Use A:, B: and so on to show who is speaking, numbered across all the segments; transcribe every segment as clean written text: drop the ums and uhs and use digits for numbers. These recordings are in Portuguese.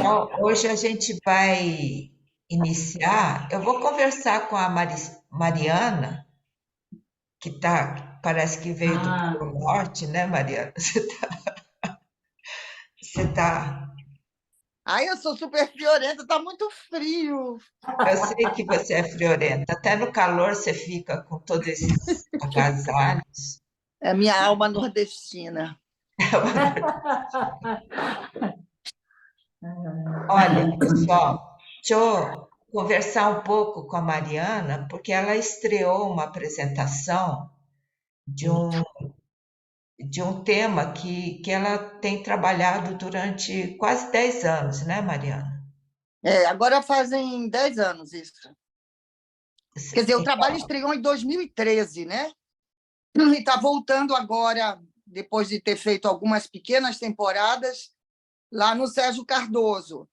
A: Então, hoje a gente vai iniciar. Eu vou conversar com a Mariana, parece que veio do
B: Ah,
A: Polo Norte, né, Mariana? Você tá,
C: Ai, eu sou super friorenta, tá muito frio.
A: eu sei que você é friorenta, até no calor você fica com todos esses agasalhos.
C: É minha alma nordestina.
A: Olha, pessoal, deixa eu conversar um pouco com a Mariana, porque ela estreou uma apresentação de um de um tema que ela tem trabalhado durante quase 10 anos, né, Mariana?
C: Agora fazem 10 anos isso. Quer dizer, o trabalho estreou em 2013, né? E está voltando agora, depois de ter feito algumas pequenas temporadas, lá no Sérgio Cardoso.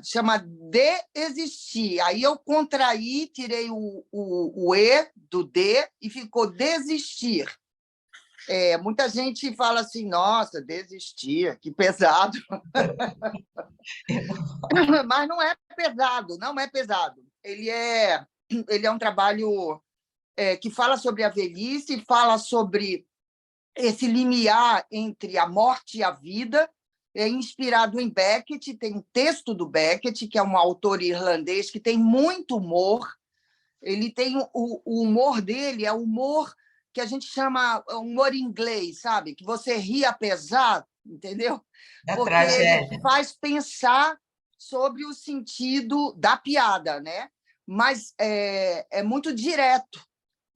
C: Chama De Existir. Aí eu contraí, tirei o E do D e ficou Desistir. Muita gente fala assim, nossa, desistir, que pesado. Mas não é pesado, não é pesado. Ele é um trabalho que fala sobre a velhice, fala sobre esse limiar entre a morte e a vida, é inspirado em Beckett, tem um texto do Beckett, que é um autor irlandês que tem muito humor. Ele tem o humor dele, é o humor que a gente chama humor inglês, sabe? Que você ri apesar, entendeu?
A: Da
C: Porque ele
A: tragédia.
C: faz pensar sobre o sentido da piada, né? Mas é muito direto.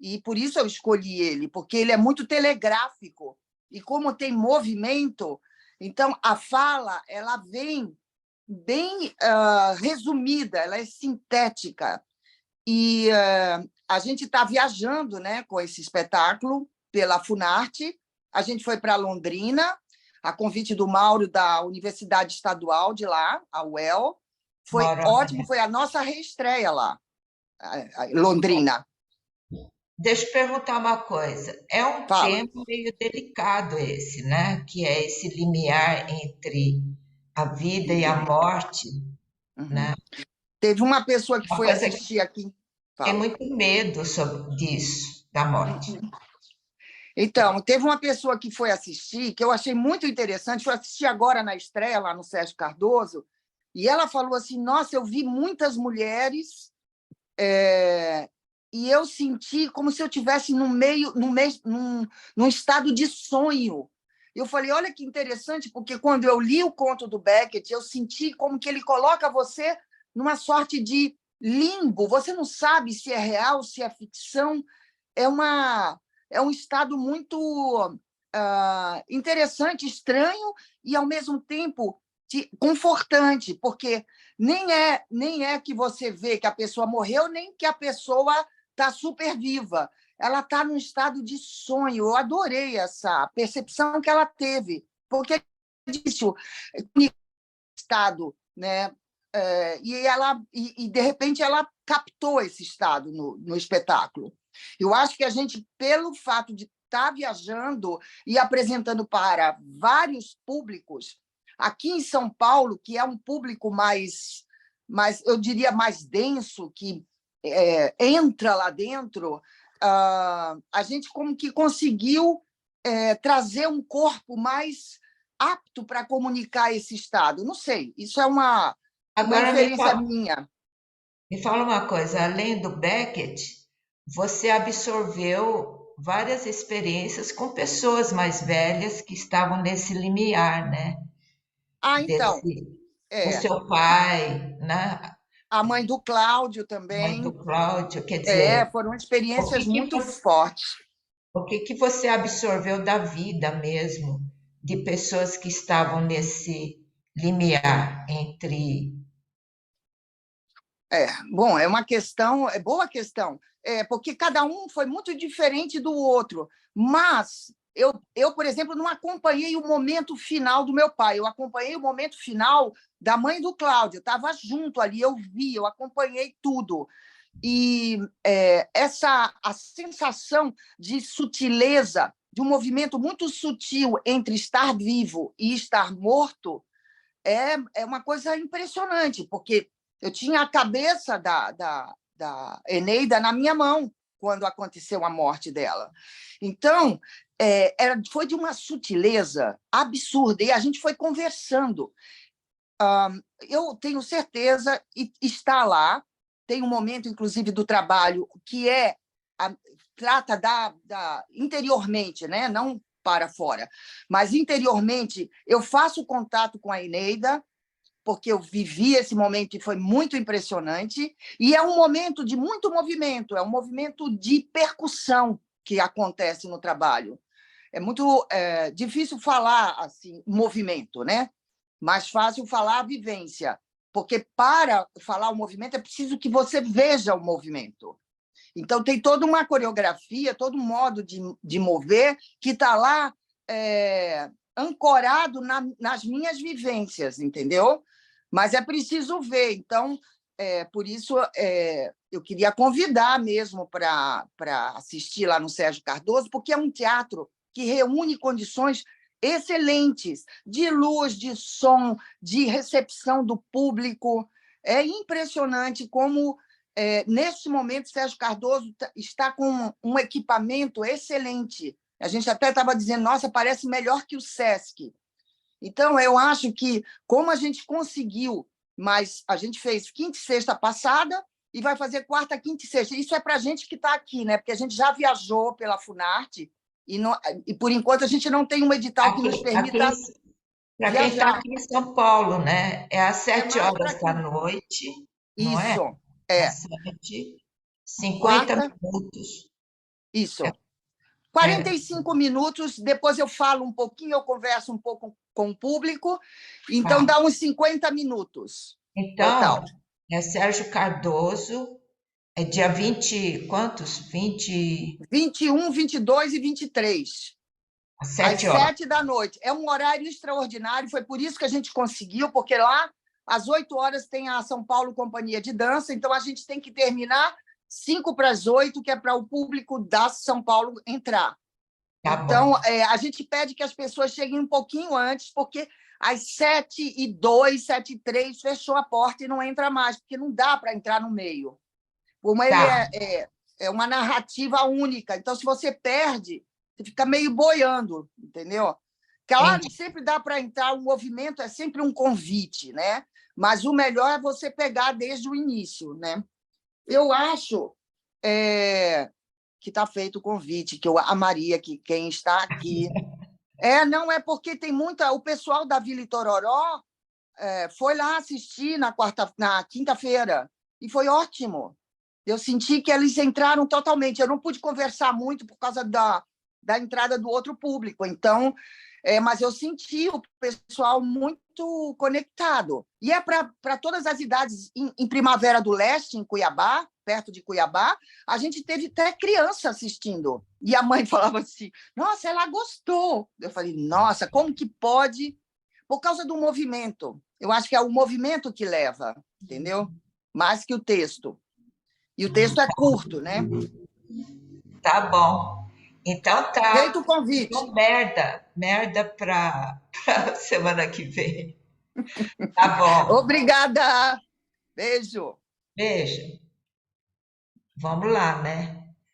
C: E por isso eu escolhi ele, porque ele é muito telegráfico. E como tem movimento, então a fala ela vem bem resumida, ela é sintética. E a gente está viajando, né, com esse espetáculo pela Funarte. A gente foi para Londrina, a convite do Mauro, da Universidade Estadual de lá, a UEL. Foi
A: Moro.
C: ótimo, foi a nossa reestreia lá, Londrina.
A: Deixa eu perguntar uma coisa. É um
C: Fala.
A: tema meio delicado esse, né? Que é esse limiar entre a vida e a morte,
C: Uhum.
A: né?
C: Teve uma pessoa que
A: Uma
C: foi
A: coisa que
C: assistir aqui.
A: tem
C: Fala.
A: muito medo disso, da morte.
C: Então, teve uma pessoa que foi assistir, que eu achei muito interessante, foi assistir agora na estreia, lá no Sérgio Cardoso, e ela falou assim: nossa, eu vi muitas mulheres e eu senti como se eu tivesse no meio, num estado de sonho. Eu falei, olha que interessante, porque quando eu li o conto do Beckett, eu senti como que ele coloca você numa sorte de limbo. Você não sabe se é real, se é ficção. É, uma, é um estado muito interessante, estranho e, ao mesmo tempo, confortante, porque nem é que você vê que a pessoa morreu, nem que a pessoa está super viva. Ela está num estado de sonho. Eu adorei essa percepção que ela teve, porque disse o estado, né? De repente ela captou esse estado no espetáculo. Eu acho que a gente, pelo fato de estar viajando e apresentando para vários públicos, aqui em São Paulo, que é um público eu diria, mais denso, que entra lá dentro, a gente como que conseguiu trazer um corpo mais apto para comunicar esse estado. Não sei, isso é uma
A: Agora
C: inferência minha.
A: me fala uma coisa, além do Beckett, você absorveu várias experiências com pessoas mais velhas que estavam nesse limiar, né?
C: Então,
A: Desse, com
C: é,
A: seu pai, né?
C: a mãe do Cláudio
A: Mãe do
C: também.
A: Cláudio, quer dizer,
C: Foram
A: o
C: experiências
A: que que
C: muito
A: você,
C: fortes.
A: o que que você absorveu da vida mesmo, de pessoas que estavam nesse limiar entre.
C: Bom, é uma questão, é boa questão, porque cada um foi muito diferente do outro, mas por exemplo, não acompanhei o momento final do meu pai, eu acompanhei o momento final da mãe do Cláudio, eu estava junto ali, eu vi, eu acompanhei tudo. E a sensação de sutileza, de um movimento muito sutil entre estar vivo e estar morto, é uma coisa impressionante, porque eu tinha a cabeça da Eneida na minha mão quando aconteceu a morte dela. Então, foi de uma sutileza absurda, e a gente foi conversando. Eu tenho certeza, e está lá, tem um momento, inclusive, do trabalho que trata interiormente, né? Não para fora, mas interiormente eu faço contato com a Eneida, porque eu vivi esse momento e foi muito impressionante, e é um momento de muito movimento, é um movimento de percussão que acontece no trabalho. É muito difícil falar assim, movimento, né? Mais fácil falar a vivência, porque para falar o movimento é preciso que você veja o movimento. Então, tem toda uma coreografia, todo um modo de mover que está lá ancorado nas minhas vivências, entendeu? Mas é preciso ver. Então, por isso, eu queria convidar mesmo para assistir lá no Sérgio Cardoso, porque é um teatro que reúne condições excelentes de luz, de som, de recepção do público. É impressionante como neste momento, Sérgio Cardoso está com um equipamento excelente. A gente até estava dizendo, nossa, parece melhor que o Sesc. Então, eu acho que, como a gente conseguiu, mas a gente fez quinta e sexta passada e vai fazer quarta, quinta e sexta. Isso é para a gente que está aqui, né? Porque a gente já viajou pela Funarte e, por enquanto, a gente não tem um edital que nos permita
A: para quem está
C: viajar.
A: aqui em São Paulo, né? É às
C: É
A: sete
C: mais para
A: horas da
C: aqui.
A: noite, não é?
C: Isso,
A: Às 7, 50
C: quarta,
A: minutos.
C: isso.
A: É,
C: 45 minutos, depois eu falo um pouquinho, eu converso um pouco com o público, então
A: tá.
C: dá uns 50 minutos
A: Então,
C: total.
A: é Sérgio Cardoso, é dia 20, quantos?
C: 21, 22 e 23,
A: às
C: às
A: 7 horas.
C: 7 da noite. É um horário extraordinário, foi por isso que a gente conseguiu, porque lá, às 8 horas, tem a São Paulo Companhia de Dança, então a gente tem que terminar 5 para as 8, que é para o público da São Paulo entrar.
A: Tá
C: Então,
A: bom.
C: a gente pede que as pessoas cheguem um pouquinho antes, porque às 7h02, 7h03, fechou a porta e não entra mais, porque não dá para entrar no meio. Como ele
A: Tá.
C: é uma narrativa única, então, se você perde, você fica meio boiando, entendeu? Claro,
A: Entendi.
C: sempre dá para entrar, o movimento é sempre um convite, né? Mas o melhor é você pegar desde o início, né? Eu acho que está feito o convite, que eu amaria que quem está aqui. Não é porque tem muita. O pessoal da Vila Itororó foi lá assistir na quinta-feira e foi ótimo. Eu senti que eles entraram totalmente. Eu não pude conversar muito por causa da entrada do outro público. Então, mas eu senti o pessoal muito conectado. E é para todas as idades. Em Primavera do Leste, em Cuiabá, perto de Cuiabá, a gente teve até criança assistindo. E a mãe falava assim: nossa, ela gostou. Eu falei: nossa, como que pode? Por causa do movimento. Eu acho que é o movimento que leva, entendeu? Mais que o texto. E o texto é curto, né?
A: Tá bom. Então tá.
C: Feito o convite.
A: Então, merda pra semana que vem. Tá bom.
C: Obrigada. Beijo.
A: Beijo. Vamos lá, né?